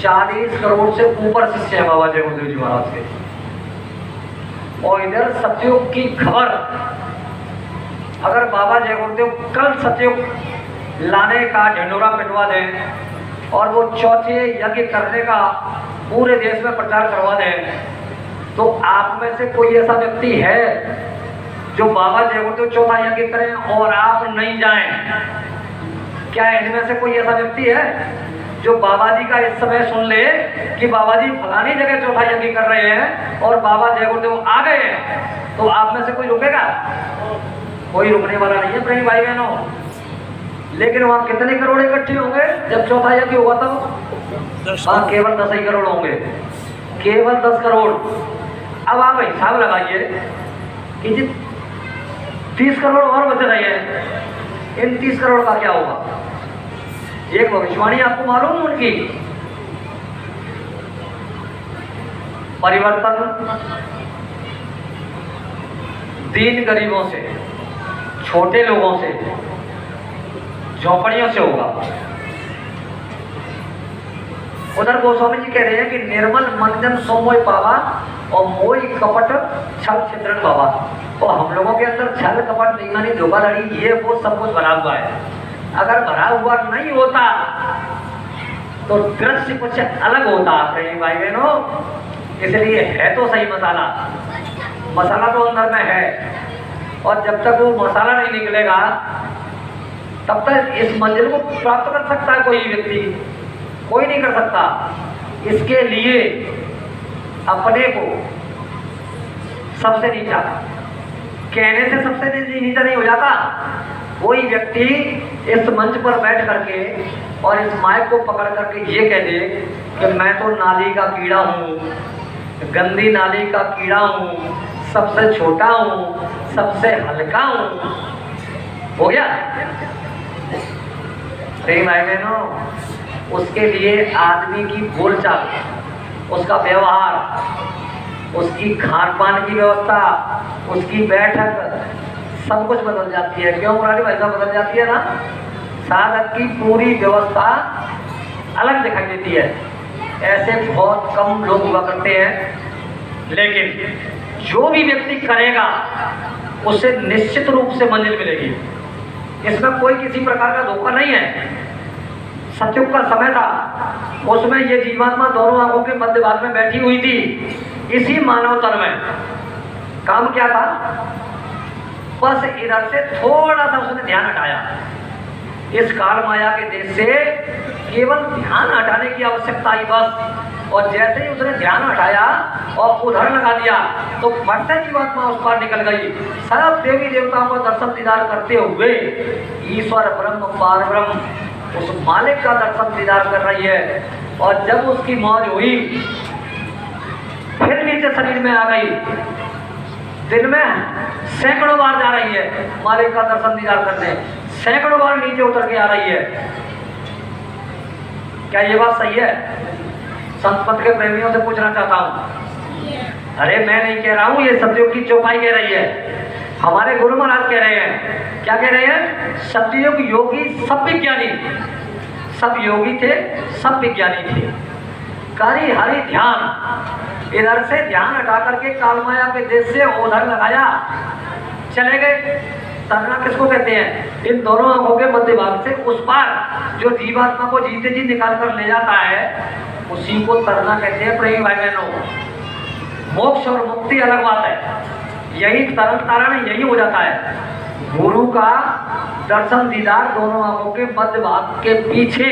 40 करोड़ से ऊपर शिष्य है बाबा जय गुरुदेव जी महाराज के। और इधर सतयुग की खबर, अगर बाबा जय गुरुदेव कल सतयुग लाने का ढिंडोरा पिटवा दें और वो चौथे यज्ञ करने का पूरे देश में प्रचार करवा दें, तो आप में से कोई ऐसा व्यक्ति है जो बाबा जय गुरुदेव चौथा यज्ञ करें और आप नहीं जाएं? क्या इनमें से कोई ऐसा व्यक्ति है जो बाबा जी का इस समय सुन ले कि बाबा जी फलानी जगह चौथा यज्ञ कर रहे हैं और बाबा जय गुरुदेव आ गए हैं, तो आप में से कोई रुकेगा? कोई रुकने वाला नहीं है प्रेमी भाई बहनों। लेकिन वहां कितने करोड़ इकट्ठे होंगे जब चौथा यज्ञ होगा? तब वहां केवल 10 ही करोड़ होंगे, केवल 10 करोड़। अब आप हिसाब लगाइए कि जी 30 करोड़ और बच रहे हैं, इन 30 करोड़ का क्या होगा? एक भविष्यवाणी आपको मालूम है उनकी, परिवर्तन दीन गरीबों से, छोटे लोगों से, झोपड़ियों से होगा। उधर गोस्वामी जी कह रहे हैं कि निर्मल मंजन सोमोय पावा और मोई कपट छल छिद्रण बाबा। तो हम लोगों के अंदर छल कपट बेईमानी धोखाधड़ी ये वो सब कुछ भरा हुआ है। अगर भरा हुआ नहीं होता तो दृश्य कुछ अलग होता प्रेमी भाई बहनों। इसलिए है तो सही मसाला, मसाला तो अंदर में है, और जब तक वो मसाला नहीं निकलेगा तब तक इस मंजिल को प्राप्त कर सकता है कोई व्यक्ति? कोई नहीं कर सकता। इसके लिए अपने को सबसे नीचा कहने से सबसे नीचा नहीं हो जाता। कोई व्यक्ति इस मंच पर बैठ करके और इस माइक को पकड़ करके ये कह दे कि मैं तो नाली का कीड़ा हूँ, गंदी नाली का कीड़ा हूँ, सबसे छोटा हूँ, सबसे हल्का हूँ, हो गया? प्रेम भाई बहनों, उसके लिए आदमी की बोलचाल, उसका व्यवहार, उसकी खान पान की व्यवस्था, उसकी बैठक सब कुछ बदल जाती है। क्यों मुरारी भाई साहब? बदल जाती है ना। साधक की पूरी व्यवस्था अलग दिखाई देती है। ऐसे बहुत कम लोग हुआ करते हैं, लेकिन जो भी व्यक्ति करेगा उसे निश्चित रूप से मंजिल मिलेगी। इसमें कोई किसी प्रकार का धोखा नहीं है। सतयुग का समय था, उसमें ये जीवात्मा दोनों आंखों के मध्य भाग में बैठी हुई थी। इसी मानव तन में काम क्या था? बस इधर से थोड़ा सा उसने ध्यान हटाया। इस काल माया के देश से केवल ध्यान हटाने की आवश्यकता ही बस। और जैसे ही उसने ध्यान हटाया और उधर लगा दिया तो फट से जीवात्मा उस पार निकल गई। सब देवी देवताओं को दर्शन दीदार करते हुए ईश्वर ब्रह्म पार ब्रह्म उस मालिक का दर्शन दीदार कर रही है। और जब उसकी मौज हुई फिर नीचे शरीर में आ गई। दिन में सैकड़ों बार जा रही है मालिक का दर्शन दीदार करने, सैकड़ों बार नीचे उतर के आ रही है। क्या ये बात सही है? संत के प्रेमियों से पूछना चाहता हूँ। अरे मैं नहीं कह रहा हूँ, ये सतयुग की चौपाई कह रही है। हमारे गुरु महाराज कह रहे हैं। क्या कह रहे हैं? सतयुग योगी सब विज्ञानी, सब योगी थे, सब विज्ञानी थे। कारी हरि ध्यान, इधर से ध्यान हटा करके कालमाया के देश से उधर लगाया, चले गए। तरना किसको कहते हैं? इन दोनों आंखों के मध्य भाग से उस पार जो जीवात्मा को जीते जी निकाल कर ले जाता है, उसी को तरना कहते हैं। प्रेमी भाई बहनों, मोक्ष और मुक्ति अलग बात है। यही तरन तारण यही हो जाता है। गुरु का दर्शन दीदार दोनों आंखों के मध्य भाग के पीछे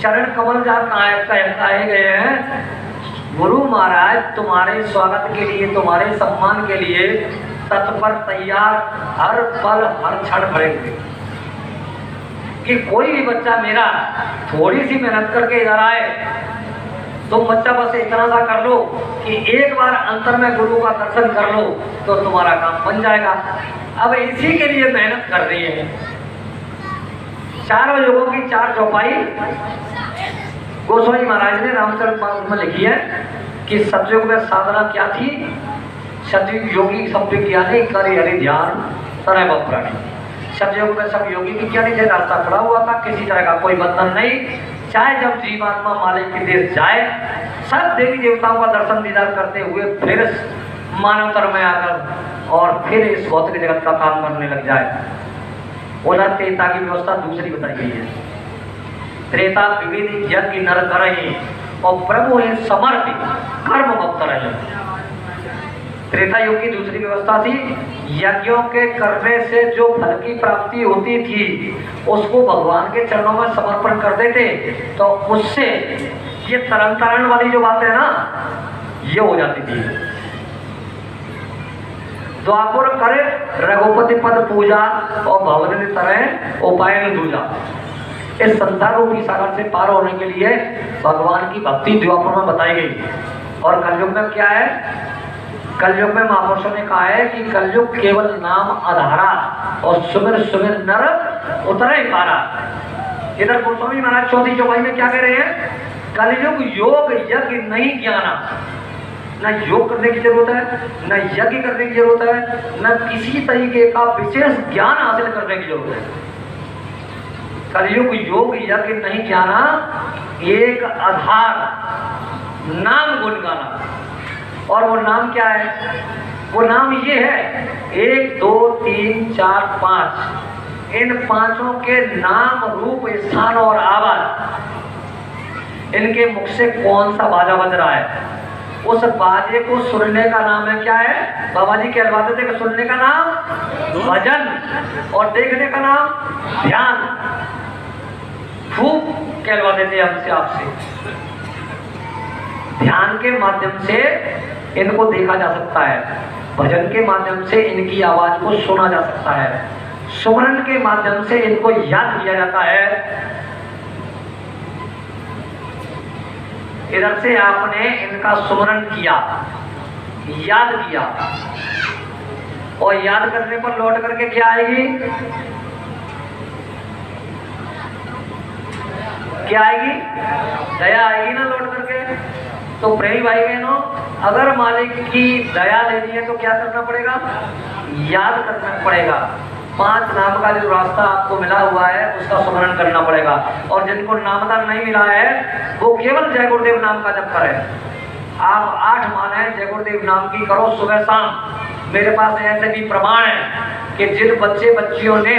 चरण कमल जा कहे गए हैं। गुरु महाराज तुम्हारे स्वागत के लिए, तुम्हारे सम्मान के लिए तत्पर तैयार हर पल हर क्षण खड़े हुए। कि कोई भी बच्चा मेरा थोड़ी सी मेहनत करके इधर आए, तुम बच्चा बस इतना सा कर लो कि एक बार अंतर में गुरु का दर्शन कर लो तो तुम्हारा काम बन जाएगा। अब इसी के लिए मेहनत कर रही है। चारों युगों की चार चौपाई गोस्वामी महाराज ने रामचरितमानस में लिखी है कि सतयुग में साधना क्या थी। सतयुग योगी सब विज्ञानी करे हरि ध्यान सदैव प्राणी। सतयुग में सब योगी विज्ञानी थे, रास्ता खड़ा हुआ था, किसी तरह का कोई बंधन नहीं, चाहे जब जीवात्मा मालिक के देश जाए, सब देवी देवताओं का दर्शन दीदार करते हुए फिर मानव तन में आकर और फिर इस भौतिक जगत का काम करने लग जाए। उधर त्रेता की व्यवस्था दूसरी बताई गई है। त्रेता विविध यज्ञ नर करहि और प्रभु है समर्थ कर्म भक्त रहे। त्रेता युग की दूसरी व्यवस्था थी, यज्ञों के करने से जो फल की प्राप्ति होती थी उसको भगवान के चरणों में समर्पण कर देते, तो उससे ये तरन तारण वाली जो बात है ना, ये हो जाती थी। द्वापर करे रघुपति पद पूजा और भवन तरह उपाय दूजा। इस संसार रूपी सागर से पार होने के लिए भगवान की भक्ति द्वापर में बताई गई। और कलयुग में क्या है? कलयुग में महापुरुषों ने कहा है कि कलयुग केवल नाम आधारा और सुमिर सुमिर नर उतर ही पारा। इधर गोस्वामी महाराज चौथी चौपाई में क्या कह रहे हैं? कलयुग योग यज्ञ नहीं ज्ञाना। न योग करने की जरूरत है, न यज्ञ करने की जरूरत है, न किसी तरीके का विशेष ज्ञान हासिल करने की जरूरत है। कलयुग योग यज्ञ नहीं ज्ञाना, एक आधार नाम गुण गाना। और वो नाम क्या है? वो नाम ये है 1 2 3 4 5, इन पांचों के नाम रूप स्थान और आवाज, इनके मुख से कौन सा बाजा बज रहा है, उस बाजे को सुनने का नाम है क्या है? बाबा जी कहलवाते थे कि सुनने का नाम भजन और देखने का नाम ध्यान। खूब कहलवाते थे हमसे आपसे। ध्यान के माध्यम से इनको देखा जा सकता है, भजन के माध्यम से इनकी आवाज को सुना जा सकता है, सुमरन के माध्यम से इनको याद किया जाता है। इधर से आपने इनका सुमरन किया, याद किया, और याद करने पर लौट करके क्या आएगी? क्या आएगी? दया आएगी ना लौट करके। तो प्रेमी भाई बहनों, अगर मालिक की दया लेनी है तो क्या करना पड़ेगा? याद करना पड़ेगा। 5 नाम का जो रास्ता आपको मिला हुआ है उसका स्मरण करना पड़ेगा। और जिनको नामदान नहीं मिला है वो केवल जय गुरुदेव नाम का जप करें। आप 8 मालाएं जय गुरुदेव नाम की करो सुबह शाम। मेरे पास ऐसे भी प्रमाण है कि जिन बच्चे बच्चियों ने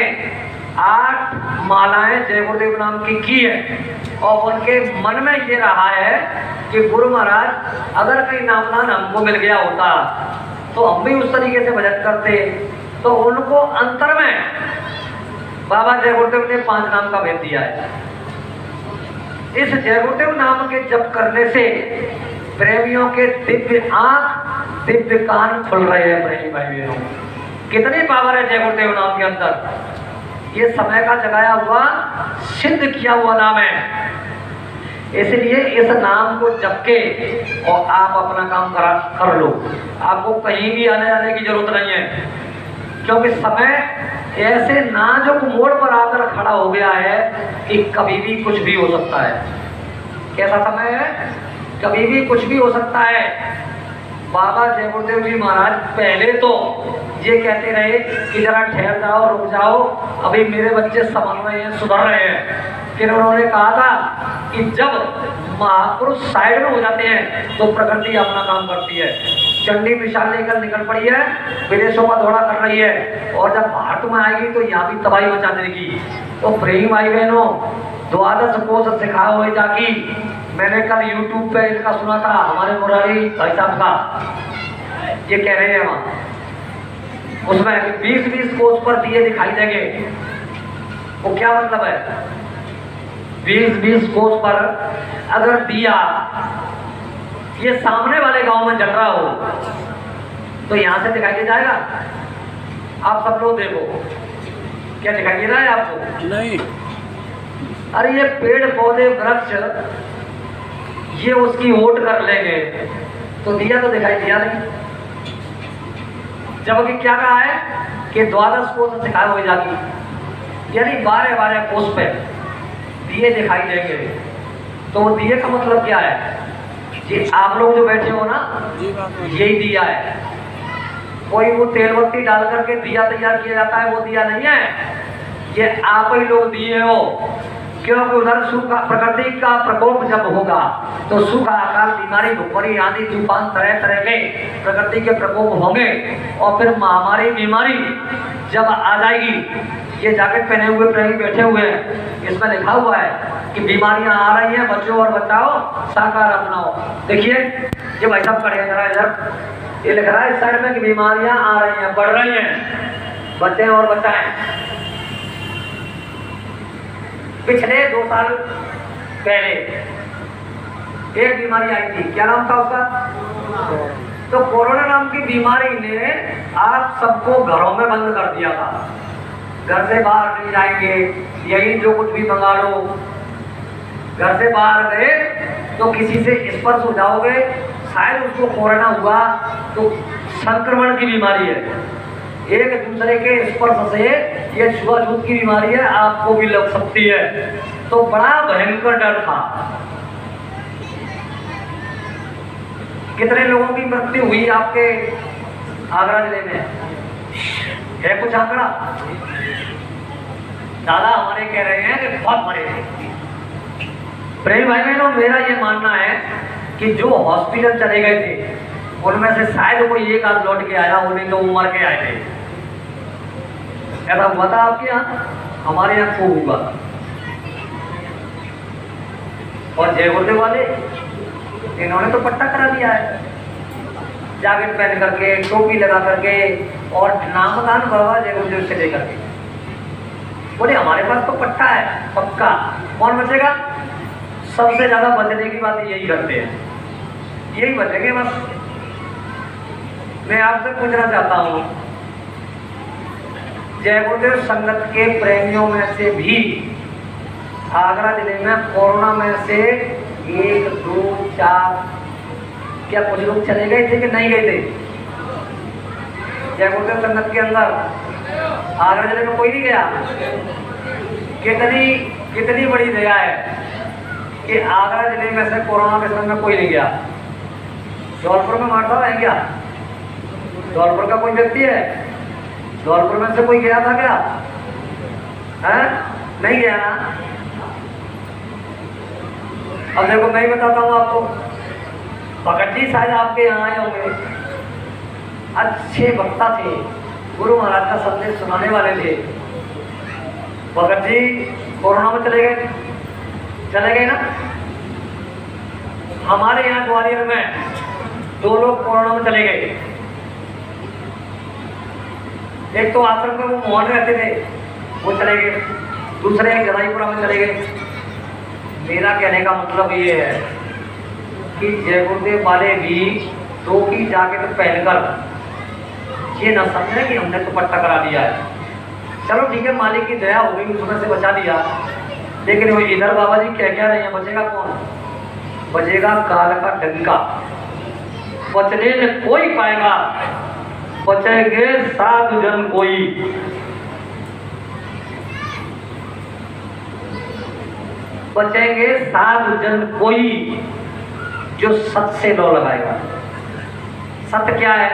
8 मालाएं जय गुरुदेव नाम की है और उनके मन में ये रहा है कि गुरु महाराज अगर कहीं नामदान हमको मिल गया होता तो हम भी उस तरीके से भजन करते, तो उनको अंतर में बाबा जय गुरुदेव ने 5 नाम का भेद दिया है। इस जय गुरुदेव नाम के जप करने से प्रेमियों के दिव्य आंख दिव्य कान खुल रहे हैं। प्रेमी भाई बहनों, कितनी पावर है जय गुरुदेव नाम के अंदर। ये समय का जगाया हुआ सिद्ध किया हुआ नाम है। इसलिए इस नाम को जप के और आप अपना काम कर लो। आपको कहीं भी आने जाने की जरूरत नहीं है, क्योंकि समय ऐसे नाजुक मोड़ पर आकर खड़ा हो गया है कि कभी भी कुछ भी हो सकता है। कैसा समय है? कभी भी कुछ भी हो सकता है। बाबा जय गुरुदेव जी महाराज पहले तो ये कहते रहे कि जरा ठहर जाओ, रुक जाओ, अभी मेरे बच्चे संभल रहे हैं, सुधर रहे हैं। फिर उन्होंने कहा था कि जब महापुरुष साइड में हो जाते हैं तो प्रकृति अपना काम करती है। चंडी विशाल लेकर निकल पड़ी है, विदेशों का दौरा कर रही है, और जब भारत में आएगी तो यहाँ भी तबाही मचा देगी। तो प्रेमी भाई बहनों, 12 कोष सिखा हुए जाकी, मैंने कल YouTube पे इनका सुना था, हमारे मुरारी भाई साहब का, ये कह रहे हैं वहाँ उसमें 20-20 कोष पर दिए दिखाई देंगे। वो क्या मतलब है? 20-20 कोष पर अगर दिया ये सामने वाले गांव में जल रहा हो तो यहां से दिखाई दे जाएगा। आप सब लोग देखो, क्या दिखाई दे रहा है आपको? नहीं। अरे ये पेड़ पौधे वृक्ष ये उसकी ओट कर लेंगे तो दिया तो दिखाई दिया नहीं। जबकि क्या कहा है कि 12 कोष सिखाए हुए जाती, यानी 12 कोष पे दिए दिखाई देंगे। तो वो दिए का मतलब क्या है? जी आप लोग जो बैठे हो ना, यही दिया है। कोई वो तेल बत्ती डाल करके दिया तैयार किया जाता है, वो दिया नहीं है। ये आप ही लोग दिए हो क्योंकि उधर सूखा, प्रकृति का प्रकोप जब होगा तो सूखा, अकाल, बीमारी, भूखमरी, आंधी, तूफान, तरह तरह के प्रकृति के प्रकोप होंगे। और फिर महामारी, बीमारी जब आ जाएगी, ये जैकेट पहने हुए प्रेमी बैठे हुए हैं, इसमें लिखा हुआ है कि बीमारियां आ रही हैं, बचो और बचाओ, साकार अपनाओ। देखिए ये भाई साहब खड़े हैं जरा इधर, ये लिख रहा है इस साइड में कि बीमारियां आ रही हैं, बढ़ रही हैं, बचें और बचाएं। पिछले 2 साल पहले एक बीमारी आई थी, क्या नाम था उसका? तो कोरोना नाम की बीमारी ने आप सबको घरों में बंद कर दिया था। घर से बाहर नहीं जाएंगे, यही जो कुछ भी मंगा लो। घर से बाहर गए तो किसी से स्पर्श हो जाओगे, शायद उसको कोरोना हुआ तो संक्रमण की बीमारी है, एक दूसरे के स्पर्श से ये छुआछूत की बीमारी है, आपको भी लग सकती है। तो बड़ा भयंकर डर था। कितने लोगों की मृत्यु हुई आपके आगरा जिले में है कुछ आंकड़ा? दादा हमारे कह रहे हैं कि बहुत मरे थे। प्रेम भाई बहनों, मेरा ये मानना है कि जो हॉस्पिटल चले गए थे उनमें से शायद कोई एक आध लौट के आया, उन्हें तो मर के आए थे। ऐसा हुआ था आपके यहाँ? हमारे यहाँ खूब हुआ। और जय गुरुदेव वाले, इन्होंने तो पट्टा करा दिया है, जैकेट पहन करके, टोपी लगा करके, और नामदान बाबा जय गुरुदेव से लेकर के बोले हमारे पास तो पट्टा है पक्का। कौन बचेगा? सबसे ज्यादा बचने की बात यही करते हैं, यही बचेंगे बस। मैं आपसे पूछना चाहता हूँ, जय गुरुदेव संगत के प्रेमियों में से भी आगरा जिले में कोरोना में से 1, 2, 4 क्या कुछ लोग चले गए थे कि नहीं गए थे? जय गुरुदेव संगत के अंदर आगरा जिले में कोई नहीं गया। कितनी बड़ी दया है कि आगरा जिले में से कोरोना के समय में कोई नहीं गया। धौलपुर में मारता है क्या? धौलपुर का कोई व्यक्ति है? धौलपुर में से कोई गया था क्या? है? नहीं गया ना। अब देखो मैं ही बताता हूँ आपको, भगत जी शायद आपके यहाँ आए होंगे, अच्छे वक्ता थे, गुरु महाराज का संदेश सुनाने वाले थे। भगत जी कोरोना में चले गए ना। हमारे यहाँ ग्वालियर में 2 लोग कोरोना में चले गए। एक तो आश्रम में वो मोहन रहते थे, वो चले गए, दूसरे गदाईपुरा में चले गए। मेरा कहने का मतलब ये है कि जय गुरुदेव वाले भी 2 की जैकेट पहनकर ये ना समझे कि हमने तो पट्टा करा दिया है। चलो ठीक है, मालिक की दया हो गई, उसमें से बचा दिया। लेकिन वो इधर बाबा जी क्या रहे हैं, बचेगा कौन? बचेगा काल का डंका, बचने में कोई पाएगा, बचेंगे साधु जन कोई। बचेंगे साधु जन कोई जो सत से लो लगाएगा। सत्य क्या है?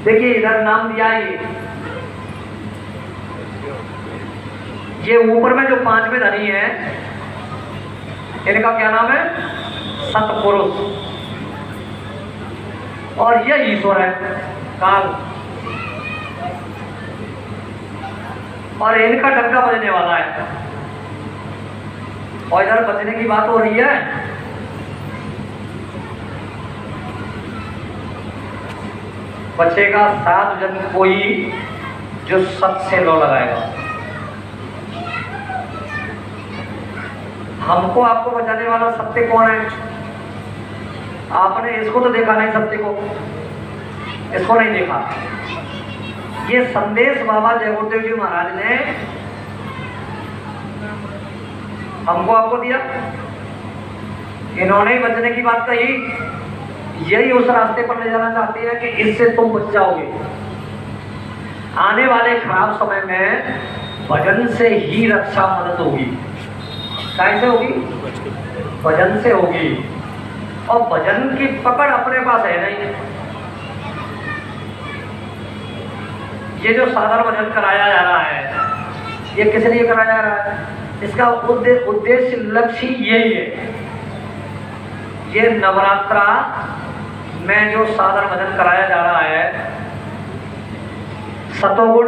देखिए इधर नाम दिया है, ये ऊपर में जो 5वें धनी है, इनका क्या नाम है? सतपुरुष। और ये ईश्वर है काल, और इनका डंका बजने वाला है। और इधर बचने की बात हो रही है, बचेगा साधु जन कोई जो सत से लो लगाएगा। हमको आपको बचाने वाला सत्य कौन है? आपने इसको तो देखा नहीं, सत्य को इसको नहीं देखा। ये संदेश बाबा जय गुरुदेव जी महाराज ने हमको आपको दिया। इन्होंने बचने की बात कही, यही उस रास्ते पर ले जाना चाहते हैं कि इससे तुम बच जाओगे। आने वाले खराब समय में भजन से ही रक्षा मदद होगी। कैसे होगी? भजन से होगी। और भजन की पकड़ अपने पास है नहीं। ये जो साधारण भजन कराया जा रहा है, ये किस लिए कराया जा रहा है? इसका उद्देश्य लक्ष्य यही है। ये नवरात्रा में जो साधन भजन कराया जा रहा है, सतोगुण,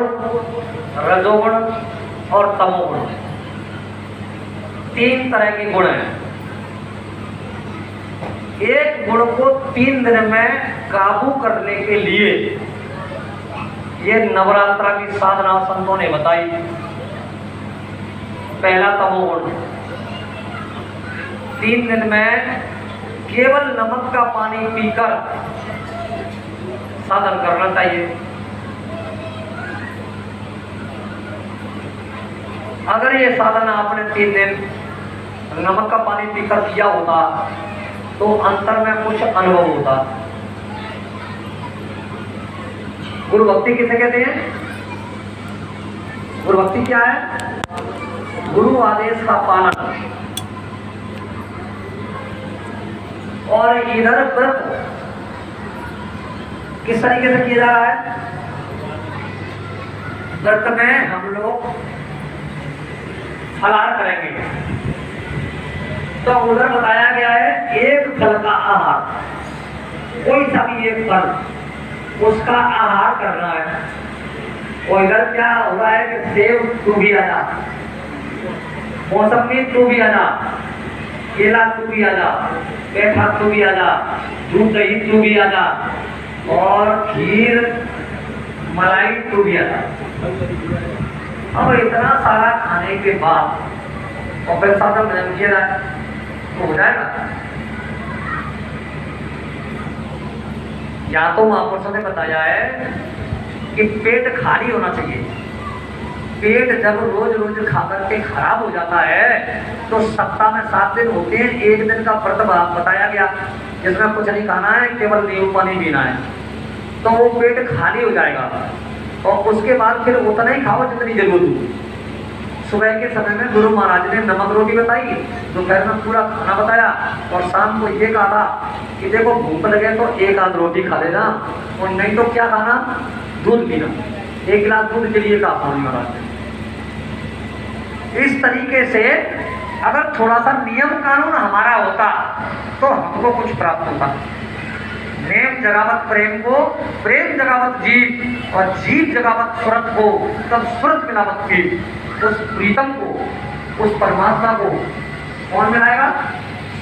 रजोगुण और तमोगुण, 3 तरह के गुण हैं। एक गुण को 3 दिन में काबू करने के लिए ये नवरात्रा की साधना संतों ने बताई। पहला तमोगुण, 3 दिन में केवल नमक का पानी पीकर साधन करना चाहिए। अगर ये साधन आपने 3 दिन नमक का पानी पीकर किया होता तो अंतर में कुछ अनुभव होता। गुरु भक्ति किसे कहते हैं? गुरु भक्ति क्या है? गुरु आदेश का पालन। और इधर व्रत किस तरीके से किया जा रहा है? व्रत में हम लोग फलाहार करेंगे, तो उधर बताया गया है एक फल का आहार, कोई सा भी एक फल उसका आहार करना है। और इधर क्या हो रहा है कि सेब तू भी आजा, मौसमी तू भी आजा, केला तू भी आजा, पेठा तू भी आजा, दूध दही तू भी आजा, और खीर मलाई तू भी आजा। अब इतना सारा खाने के बाद और फिर साधन भजन किया जाए तो हो जाएगा? या तो महापुरुषों ने बताया है कि पेट खाली होना चाहिए। पेट जब रोज रोज खा करके खराब हो जाता है तो सप्ताह में 7 दिन होते हैं, 1 दिन का व्रत बताया गया जिसमें कुछ नहीं खाना है, केवल नींबू पानी पीना है, तो वो पेट खाली हो जाएगा। और उसके बाद फिर उतना ही खाओ जितनी जरूरत हो। सुबह के समय में गुरु महाराज ने नमक रोटी बताई, दोपहर में पूरा खाना बताया, और शाम को ये कहा था कि देखो भूख लगे तो 1 आध रोटी खा लेना, और नहीं तो क्या खाना? दूध पीना। 1 गिलास दूध के लिए कहा था महाराज ने। इस तरीके से अगर थोड़ा सा नियम कानून हमारा होता तो हमको कुछ प्राप्त होता। नेम जगावत प्रेम को, प्रेम जगावत जीव, और जीव जगावत सुरत को, तब सुरत मिलावत की। उस प्रीतम को, उस परमात्मा को कौन मिलाएगा?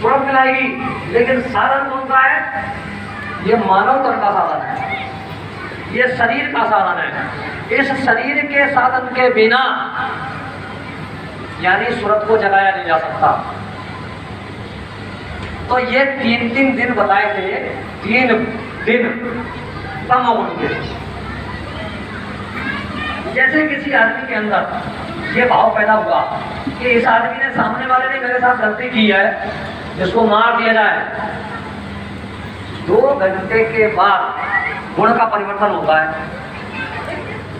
सुरत मिलाएगी। लेकिन साधन कौन सा है? ये मानव तन का साधन है, ये शरीर का साधन है। इस शरीर के साधन के बिना यानी सुरत को जगाया नहीं जा सकता। तो ये 3 दिन बताए थे, 3 दिन तमोगुण के। जैसे किसी आदमी के अंदर ये भाव पैदा हुआ कि इस आदमी ने, सामने वाले ने मेरे साथ गलती की है, जिसको मार दिया जाए। 2 घंटे के बाद गुण का परिवर्तन होता है।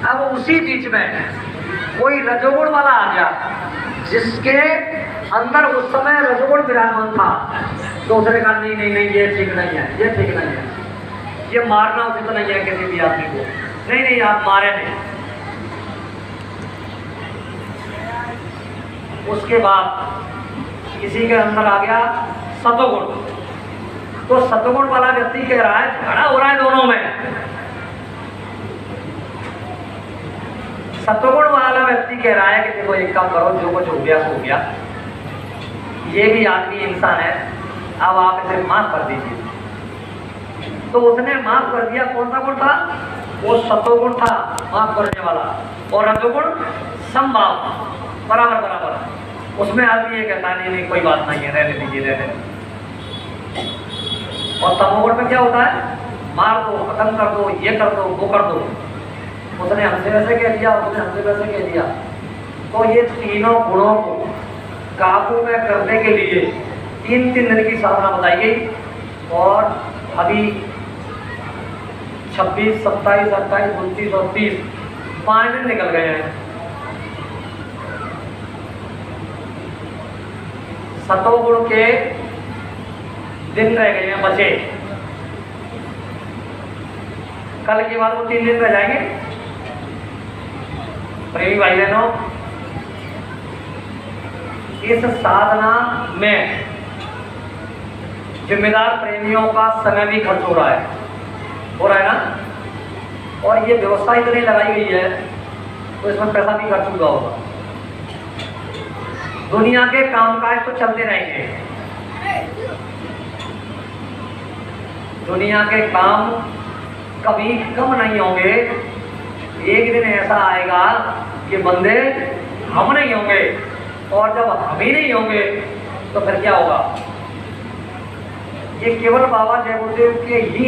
अब उसी बीच में कोई रजोगुण वाला आ गया जिसके अंदर उस समय रजोगुण विराजमान था, तो उसने कहा नहीं नहीं नहीं, ये ठीक नहीं है, ये ठीक नहीं है, ये मारना उचित नहीं है किसी भी आदमी को। नहीं नहीं, आप मारे नहीं। उसके बाद किसी के अंदर आ गया सतोगुण, तो सतोगुण वाला व्यक्ति कह रहा है, झगड़ा हो रहा है दोनों में। सतोगुण वाला व्यक्ति कह रहा है कि देखो एक काम करो, जो कुछ हो गया हो गया, ये भी आदमी इंसान है, अब आप इसे माफ कर दीजिए। तो उसने माफ कर दिया। कौन सा गुण था? वो सतोगुण था, माफ करने वाला। और रजोगुण समभाव, बराबर बराबर। उसमें आदमी ये कहता नहीं नहीं कोई बात नहीं है, रहने दीजिए, रहने। और तमोगुण में क्या होता है? मार दो, खत्म कर दो, ये कर दो, वो कर दो। उसने हमसे वैसे कह दिया, उसने हमसे वैसे कह दिया। तो ये तीनों गुणों को काबू में करने के लिए 3 दिन की साधना बताई गई। और अभी 26, 27, 28, 29 और 30 5 दिन निकल गए हैं। सतोगुण के दिन रह गए हैं बचे। कल के बाद वो 3 दिन रह जाएंगे। प्रेमी भाई बहनों, इस साधना में जिम्मेदार प्रेमियों का समय भी खर्च हो रहा है ना। और ये व्यवस्था इतनी लगाई गई है तो इसमें पैसा भी खर्च हुआ होगा। दुनिया के कामकाज तो चलते रहेंगे, दुनिया के काम कभी कम नहीं होंगे। एक दिन ऐसा आएगा कि बंदे हम नहीं होंगे, और जब हम ही नहीं होंगे तो फिर क्या होगा। ये केवल बाबा जय गुरुदेव के ही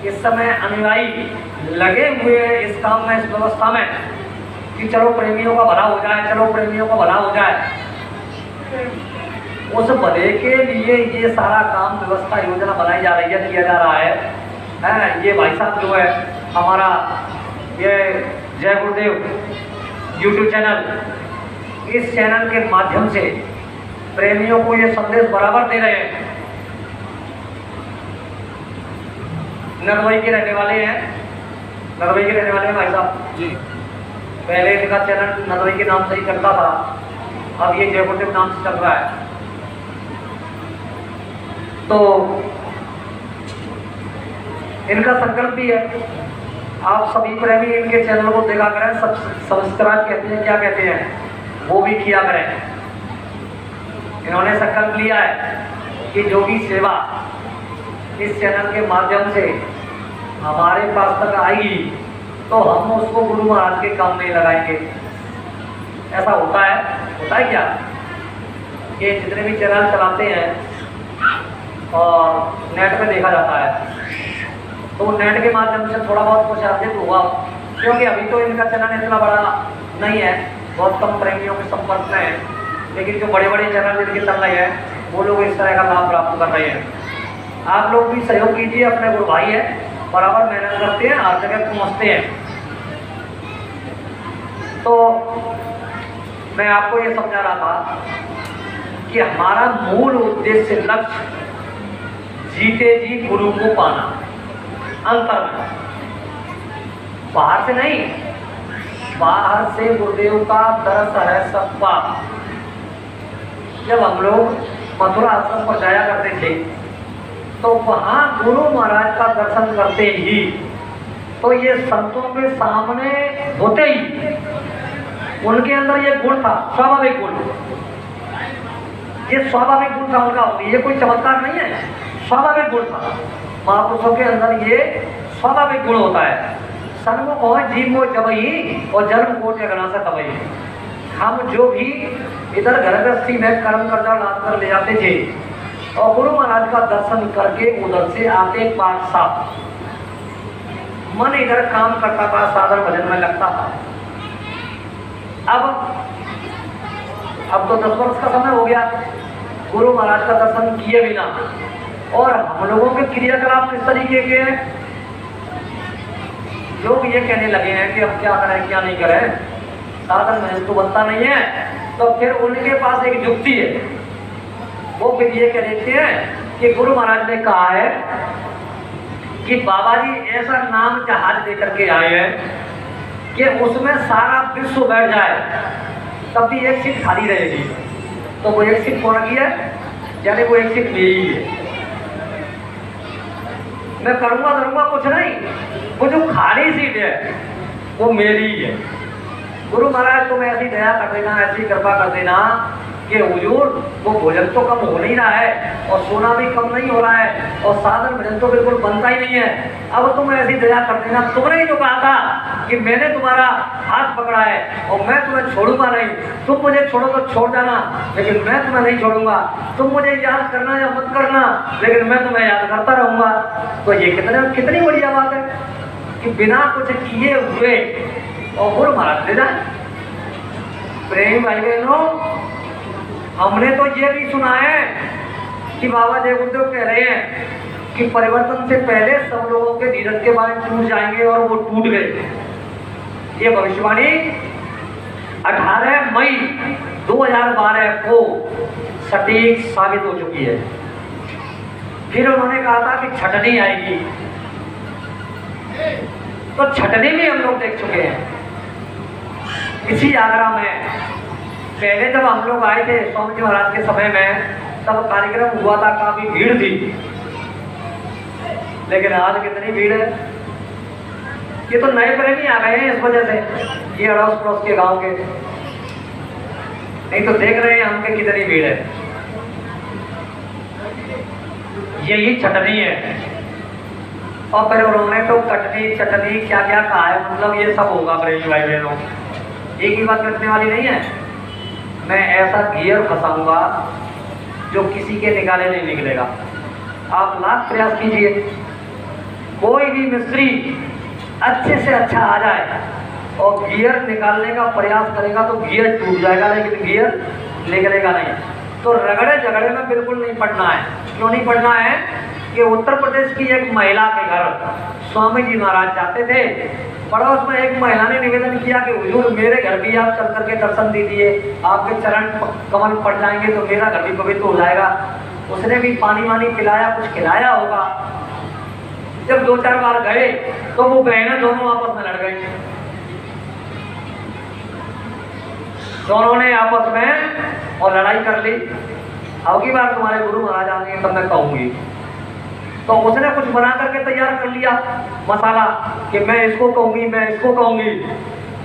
इस समय अनुयायी लगे हुए हैं इस काम में, इस व्यवस्था में कि चलो प्रेमियों का भला हो जाए, चलो प्रेमियों का भला हो जाए। उस भले के लिए ये सारा काम व्यवस्था योजना बनाई जा रही है, किया जा रहा है। ये भाई साहब जो है हमारा ये जय गुरुदेव यूट्यूब चैनल, इस चैनल के माध्यम से प्रेमियों को ये संदेश बराबर दे रहे हैं। नरवई के रहने वाले हैं, नरवई के रहने वाले हैं भाई साहब जी। पहले इनका चैनल नरवई के नाम से ही करता था, अब ये जय गुरुदेव नाम से चल रहा है। तो इनका संकल्प भी है, आप सभी प्रेमी इनके चैनल को देखा करें, सब्सक्राइब कहते हैं, क्या कहते हैं, वो भी किया करें। इन्होंने संकल्प लिया है कि जो भी सेवा इस चैनल के माध्यम से हमारे पास तक आएगी तो हम उसको गुरु महाराज के काम में लगाएंगे। ऐसा होता है क्या कि जितने भी चैनल चलाते हैं और नेट पे देखा जाता है, तो नेट के माध्यम से थोड़ा बहुत कुछ अर्जित हुआ, क्योंकि अभी तो इनका चैनल इतना बड़ा नहीं है, बहुत कम प्रेमियों के संपर्क में है। लेकिन जो बड़े बड़े चैनल जिनके चल रहे हैं वो लोग इस तरह का लाभ प्राप्त कर रहे हैं। आप लोग भी सहयोग कीजिए, अपने गुरु भाई है, बराबर मेहनत करते हैं, हर जगह पहुँचते हैं। तो मैं आपको ये समझा रहा था कि हमारा मूल उद्देश्य, लक्ष्य जीते जी गुरु को पाना, अंतर में, बाहर से नहीं, बाहर से गुरुदेव का दर्श है सबका। जब हम लोग मथुरा आश्रम पर जाया करते थे तो वहाँ गुरु महाराज का दर्शन करते ही तो ये संतों के सामने होते ही उनके अंदर ये गुण था, स्वाभाविक गुण, ये स्वाभाविक गुण था उनका, ये कोई चमत्कार नहीं है, स्वाभाविक गुण था। महापुरुषों के अंदर ये स्वाभाविक गुण होता है। सन्मुख हो जीव मोह जबई और जन्म कोट अगना से तबई। हम जो भी इधर घर गृहस्थी में कर्म कर्जा लाद कर ले जाते थे और गुरु महाराज का दर्शन करके उधर से आते पाठ साफ, मन इधर काम करता था, साधन भजन में लगता था। अब तो 10 वर्ष का समय हो गया गुरु महाराज का दर्शन किए बिना, और हम लोगों के क्रियाकलाप किस तरीके के हैं। लोग ये कहने लगे हैं कि अब क्या करें क्या नहीं करें, साधन भजन तो बनता नहीं है। तो फिर उनके पास एक युक्ति है, वो फिर ये कह देते हैं कि गुरु महाराज ने कहा है कि बाबा जी ऐसा नाम जहाज लेकर के आए हैं कि उसमें सारा विश्व बैठ जाए तब भी एक सीट खाली रहेगी। तो वो एक सीट कौन की है, यानी वो एक सीट मेरी है। मैं करूँगा कुछ नहीं, वो जो खाली सीट है वो मेरी है। गुरु महाराज तुम ऐसी दया कर देना, ऐसी कृपा कर देना कि हुजूर वो भोजन तो कम हो नहीं रहा है और सोना भी कम नहीं हो रहा है और साधन भजन तो बिल्कुल बनता ही नहीं है। अब तुम ऐसी दया कर देना, तुमने ही तो कहा था कि मैंने तुम्हारा हाथ पकड़ा है और मैं तुम्हें छोड़ूंगा नहीं, तुम मुझे छोड़ो तो छोड़ जाना लेकिन मैं तुम्हें नहीं छोड़ूंगा, तुम मुझे याद करना या मत करना लेकिन मैं तुम्हें याद करता रहूंगा। तो ये कितनी बढ़िया बात है कि बिना कुछ किए हुए और गुरु महाराज दे जाए। प्रेम भाई बहनों, हमने तो ये भी सुना है कि बाबा जय गुरुदेव कह रहे हैं कि परिवर्तन से पहले सब लोगों के धीरज के बारे टूट जाएंगे और वो टूट गए। ये भविष्यवाणी 18 मई 2012 को सटीक साबित हो चुकी है। फिर उन्होंने कहा था कि छटनी आएगी, तो छटनी भी हम लोग देख चुके हैं। इसी आगरा में पहले जब हम लोग आए थे स्वामी जी महाराज के समय में, तब कार्यक्रम हुआ था, काफी भीड़ थी। लेकिन आज कितनी भीड़ है। ये तो नए प्रेमी आ गए हैं इस वजह से, ये अड़ोस पड़ोस के गांव के, नहीं तो देख रहे हैं हम के कितनी भीड़ है। यही चटनी है। और फिर उन्होंने तो कटनी चटनी क्या क्या कहा है, मतलब ये सब होगा प्रेमी भाई बहनों, एक ही बात करने वाली नहीं है। मैं ऐसा गियर फंसाऊंगा जो किसी के निकाले नहीं निकलेगा। आप लाख प्रयास कीजिए, कोई भी मिस्त्री अच्छे से अच्छा आ जाए और गियर निकालने का प्रयास करेगा तो गियर टूट जाएगा, लेकिन गियर निकलेगा नहीं। तो रगड़े झगड़े में बिल्कुल नहीं पड़ना है। क्यों नहीं पड़ना है कि उत्तर प्रदेश की एक महिला के घर स्वामी जी महाराज जाते थे। पड़ोस में एक महिला ने निवेदन किया कि हुजूर मेरे घर भी आप चल करके दर्शन दीजिए, आपके चरण कमल पड़ जाएंगे तो मेरा घर भी पवित्र हो जाएगा। उसने भी पानी वानी पिलाया, कुछ खिलाया होगा। जब 2-4 बार गए तो वो बहनें दोनों आपस में लड़ गई। दोनों ने आपस में और लड़ाई कर ली। अब की बार तुम्हारे गुरु महाराज आएंगे तब मैं कहूंगी। तो उसने कुछ बना करके तैयार कर लिया मसाला कि मैं इसको कहूंगी, मैं इसको कहूंगी।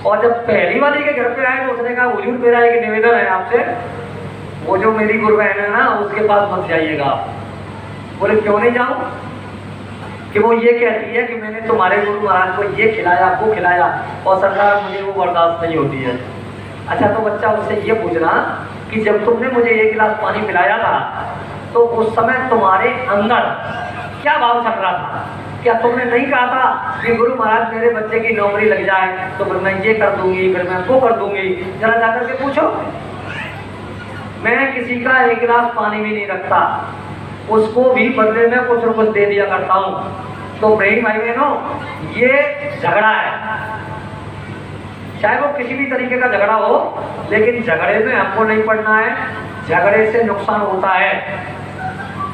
और जब पहली वाली के घर पे आए तो उसने कहा हुजूर मेरा एक निवेदन है आपसे, वो जो मेरी गुरु बहन है ना उसके पास मत जाइएगा। बोले क्यों नहीं जाऊं? कि वो ये कहती है कि मैंने तुम्हारे गुरु महाराज को ये खिलाया वो खिलाया और सरकार मुझे वो बर्दाश्त नहीं होती है। अच्छा तो बच्चा उससे ये पूछना कि जब तुमने मुझे 1 गिलास पानी पिलाया था तो उस समय तुम्हारे अंदर क्या भाव चल रहा था? क्या तुमने नहीं कहा था कि गुरु महाराज मेरे बच्चे की नौकरी लग जाए तो फिर मैं ये कर दूंगी, फिर मैं वो कर दूंगी? जरा जाकर के पूछो। मैं किसी का 1 गिलास पानी भी नहीं रखता, उसको भी बदले में कुछ न कुछ दे दिया करता हूँ। तो प्रेमी भाई बहनों, ये झगड़ा है, चाहे वो किसी भी तरीके का झगड़ा हो, लेकिन झगड़े में हमको नहीं पड़ना है। झगड़े से नुकसान होता है।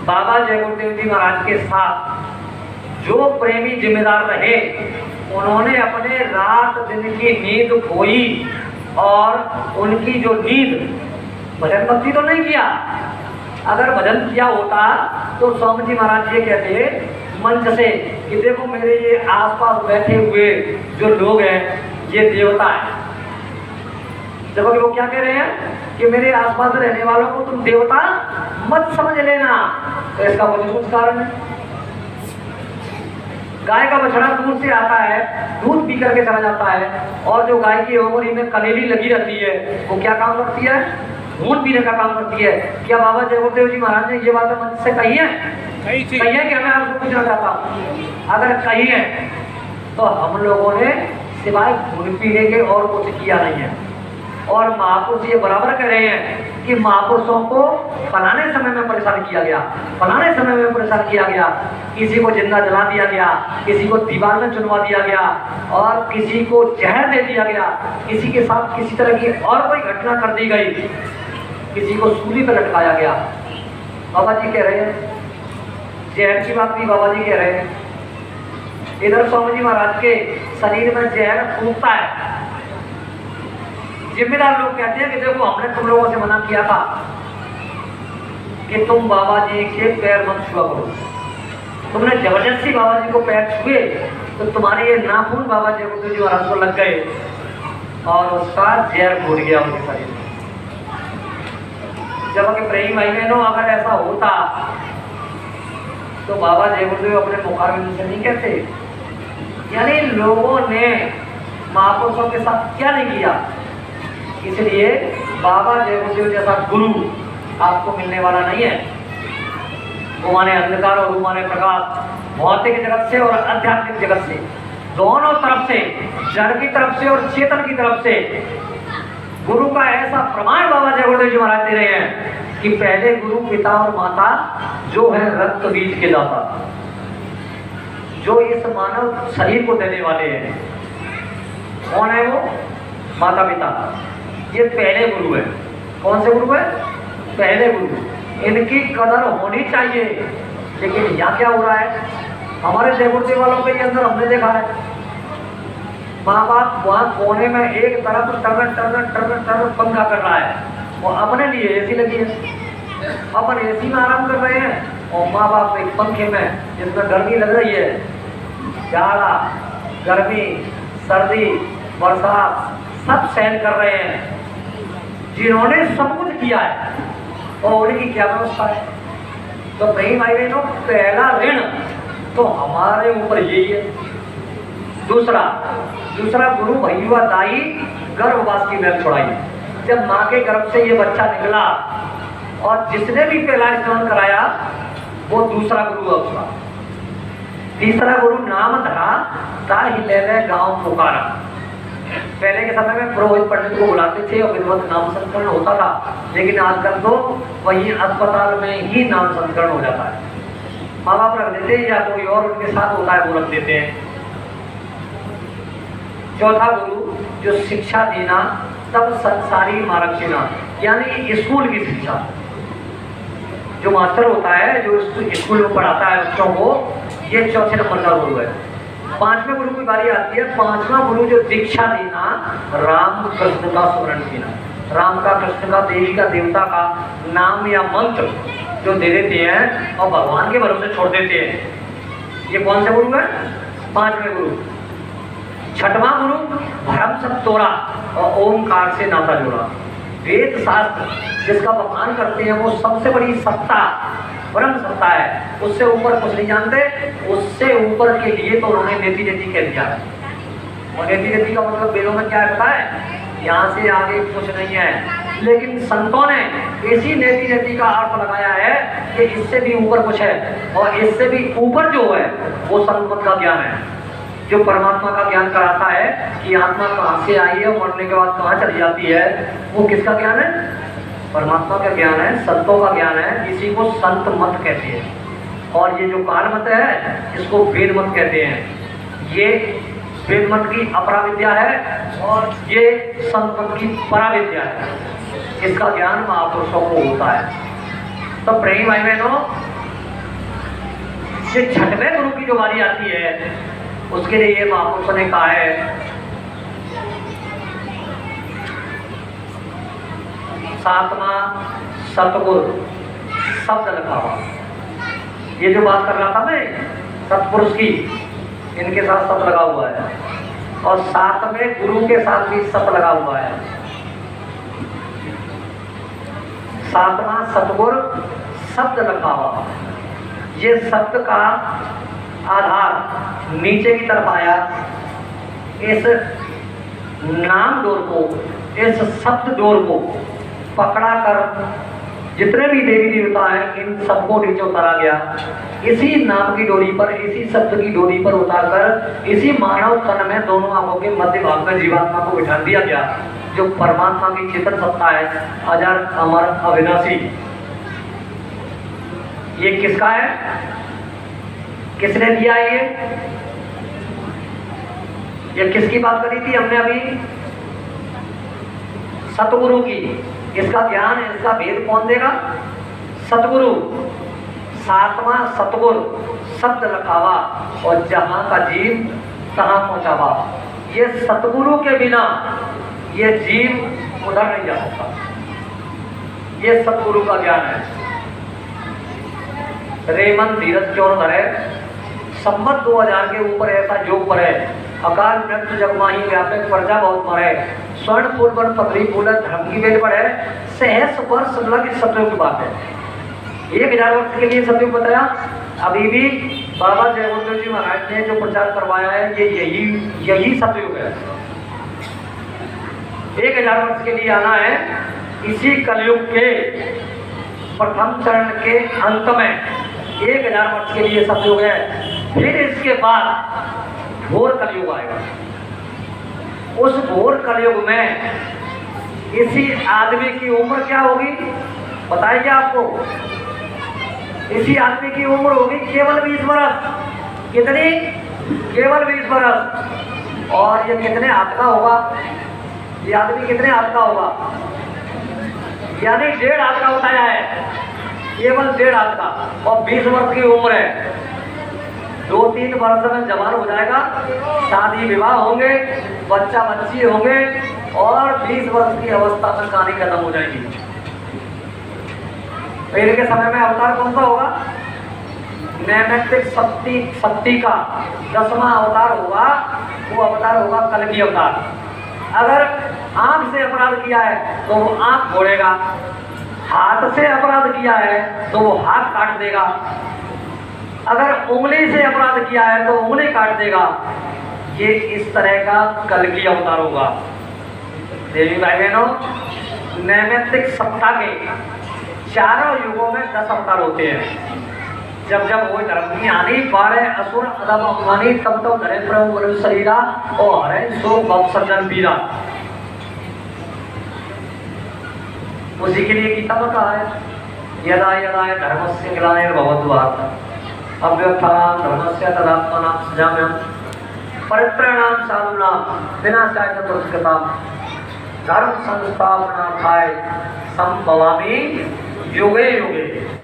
बाबा जय गुरुदेव जी महाराज के साथ जो प्रेमी जिम्मेदार रहे, उन्होंने अपने रात दिन की नींद खोई और उनकी जो नींद, भजन भक्ति तो नहीं किया। अगर भजन किया होता तो स्वामी जी महाराज ये कहते मंच से कि देखो मेरे ये आसपास बैठे हुए जो लोग हैं ये देवता है। जबकि वो क्या कह रहे हैं कि मेरे आसपास रहने वालों को तुम देवता मत समझ लेना। तो इसका कुछ कारण है। गाय का बछड़ा दूर से आता है, दूध पी करके चला जाता है, और जो गाय की ओमरी में कलेली लगी रहती है वो क्या काम करती है? दूध पीने का काम करती है। क्या बाबा जय गुरुदेव जी महाराज ने ये बात मंच से कही है? कही है कि मैं आपको पूछना चाहता हूँ, अगर कही है तो हम लोगों ने सिवाय खून पीने के और कुछ किया नहीं है। और महापुरुष ये बराबर कह रहे हैं कि महापुरुषों को फलाने समय में परेशान किया गया, फलाने समय में परेशान किया गया, किसी को जिंदा जला दिया गया, किसी को दीवार में चुनवा दिया गया, और किसी को जहर दे दिया गया, किसी के साथ किसी तरह की और कोई घटना कर दी गई, किसी को सूली पर लटकाया गया। बाबा जी कह रहे हैं, जहर की बात भी बाबा जी कह रहे हैं। इधर स्वामी जी महाराज के शरीर में जहर फूंकता है। जिम्मेदार लोग कहते हैं कि देखो हमने तुम लोगों से मना किया था कि तुम बाबा जी के पैर मत छुआ करो। तुमने जबरदस्ती बाबा जी को पैर छुए तो तुम्हारे ये नाखून बाबा जी को महाराज को लग गए और उसका जहर घुट गया उनके शरीर में। जबकि प्रेमी भाई बहनों, अगर ऐसा होता तो बाबा जय गुरुदेव अपने मुखारबिंद से नहीं कहते। यानी लोगों ने महापुरुषों के साथ क्या नहीं किया। इसलिए बाबा जय गुरुदेव जैसा गुरु आपको मिलने वाला नहीं है। वो माने अंधकार और वो माने प्रकाश, भौतिक जगत से और आध्यात्मिक जगत से, दोनों तरफ से, जड़ की तरफ से और चेतन की तरफ से गुरु का ऐसा प्रमाण बाबा जय गुरुदेव जी महाराज दे रहे हैं कि पहले गुरु पिता और माता जो है रक्त बीज के दाता, जो इस मानव शरीर को देने वाले हैं। कौन है वो? माता पिता। ये पहले गुरु है। कौन से गुरु है? पहले गुरु। इनकी कदर होनी चाहिए। लेकिन यहाँ क्या हो रहा है? हमारे जय गुरुदेव वालों के अंदर हमने देखा है, माँ बाप वहाँ कोने में एक तरफ टर्न पंखा कर रहा है, और अपने लिए एसी लगी है, अपन एसी में आराम कर रहे हैं और माँ बाप एक पंखे में जिसमें गर्मी लग रही है, जाड़ा गर्मी सर्दी बरसात सब सहन कर रहे हैं, जिन्होंने सब कुछ किया है और उनकी क्या व्यवस्था है। तो भाई भाई बहनों, पहला ऋण तो हमारे ऊपर यही है। दूसरा गुरु भैया दाई गर्भवास की मैल छुड़ाई। जब माँ के गर्भ से ये बच्चा निकला और जिसने भी पहला स्नान कराया वो दूसरा गुरु है उसका। तीसरा गुरु नाम धरा ताहि लेवे गांव पुकारा। पहले के समय में पुरोहित पंडित को बुलाते थे और विधिवत नाम संस्करण होता था, लेकिन आजकल तो वही अस्पताल में ही नाम संस्करण हो जाता है। माँ बाप रख देते हैं या कोई और उनके साथ होता है वो रख देते हैं। चौथा गुरु जो शिक्षा देना तब संसारी मार्ग देना, यानी स्कूल की शिक्षा। जो मास्टर होता है जो स्कूल में पढ़ाता है बच्चों को, ये चौथे नंबर का गुरु है। पांचवें गुरु की बारी आती है। पांचवा गुरु जो दीक्षा देना, राम कृष्ण का स्मरण देना। राम का, कृष्ण का, देवी का, देवता का नाम या मंत्र जो दे देते हैं और भगवान के भरोसे छोड़ देते हैं, ये कौन से गुरु है? पांचवें गुरु। छठवां गुरु भरम सब तोड़ा और ओमकार से नाता जोड़ा। वेद शास्त्र जिसका बखान करते हैं वो सबसे बड़ी सत्ता ब्रह्म सत्ता है, उससे ऊपर कुछ नहीं जानते। उससे ऊपर के लिए तो उन्होंने नेति नेति कह दिया है। और नेति नेति का मतलब वेदों में क्या है पता है? यहाँ से आगे कुछ नहीं है, लेकिन संतों ने इसी नेति नेति का अर्थ लगाया है कि इससे भी ऊपर कुछ है, और इससे भी ऊपर जो है वो संत का ज्ञान है, जो परमात्मा का ज्ञान कराता है कि आत्मा कहाँ से आई है, मरने के बाद कहाँ चली जाती है। वो किसका ज्ञान है? परमात्मा का ज्ञान है, संतों का ज्ञान है। इसी को संत मत कहते हैं। और ये जो काल मत है इसको वेद मत कहते हैं। ये वेद मत की अपरा विद्या है और ये संत मत की परा विद्या है। इसका ज्ञान महापुरुषों को होता है। तो प्रेम भाई बहनों, ये छठवें गुरु की जो बारी आती है उसके लिए ये महापुरुषों ने कहा है, सातवां सतगुरु शब्द लखावा। ये जो बात कर रहा था मैं सतपुरुष की, इनके साथ शब्द लगा हुआ है और सातवें गुरु के साथ भी शब्द लगा हुआ है। सातवां सतगुरु शब्द लखावा। ये शब्द का आधार नीचे की तरफ आया। इस नाम डोर को, इस शब्द डोर को पकड़ा कर जितने भी देवी देवता हैं इन सबको नीचे उतारा गया। इसी नाम की डोरी पर, इसी शब्द की डोरी पर उतारकर इसी मानव तन में दोनों आंखों के मध्य भाग में जीवात्मा को बिठा दिया गया, जो परमात्मा की चेतन सत्ता है, अजर अमर अविनाशी। ये किसका है? किसने दिया है? ये किसकी बात करी थी हमने अभी? सतगुरु की। इसका ज्ञान, इसका भेद कौन देगा? सतगुरु। सातवां सतगुरु शब्द लखावा और जहां का जीव तहां पहुंचावा। ये सतगुरु के बिना ये जीव उधर नहीं जा सकता। ये सतगुरु का ज्ञान है। रेमन धीरज क्यों धरे, संवत 2000 के ऊपर ऐसा योग पर है। अकाल मृत्यु जगमाही व्यापक प्रजा बहुत मरे, स्वर्ण फूल पर पगड़ी फूल धर्म की बेल पर है। सहस वर्ष लग सत्यों की बात है। 1000 वर्ष के लिए सत्योग बताया। अभी भी बाबा जयवंत जी महाराज ने जो प्रचार करवाया है ये यही सत्योग है। 1000 वर्ष के लिए आना है। इसी कलयुग के प्रथम चरण के अंत में 1000 वर्ष के लिए सत्योग है। फिर इसके बाद घोर कलयुग आएगा। उस घोर कलयुग में इसी आदमी की उम्र क्या होगी बताइए आपको? इसी आदमी की उम्र होगी केवल 20 वर्ष। कितनी? केवल 20 वर्ष। और ये कितने हाथ का होगा? ये आदमी कितने हाथ का होगा? यानी 1.5 हाथ का बताया है, केवल 1.5 हाथ का। और 20 वर्ष की उम्र है। 2-3 वर्ष में जवान हो जाएगा, शादी विवाह होंगे, बच्चा बच्ची होंगे और 20 वर्ष की अवस्था में कहानी खत्म हो जाएगी। तो इनके समय में अवतार कौन सा होगा? नैमित्तिक शक्ति का 10वां अवतार होगा, वो अवतार होगा कल्कि अवतार। अगर आंख से अपराध किया है तो वो आंख फोड़ेगा, हाथ से अपराध किया है तो वो हाथ काट देगा, अगर उंगली से अपराध किया है तो उंगली काट देगा। ये इस तरह का कल्कि अवतार होगा। देवी भाई बहनों, नैमित्तिक सत्ता के चारों युगों में 10 अवतार होते हैं। जब जब वो धर्म की हानि बारे असुर अदम अभिमानी तब तब धरे प्रभु मनुष्य शरीरा और हरे सो भव सज्जन पीरा। उसी के लिए गीता में कहा है, यदा यदा धर्मस्य ग्लानिर्भवति भारत अभ्युत्थानं धर्मस्य तदात्मनां सृजाम्यहं परित्राणां साधूनां विनाशाय च दुष्कृतां धर्म संस्थापनार्थाय संभवामि युगे युगे।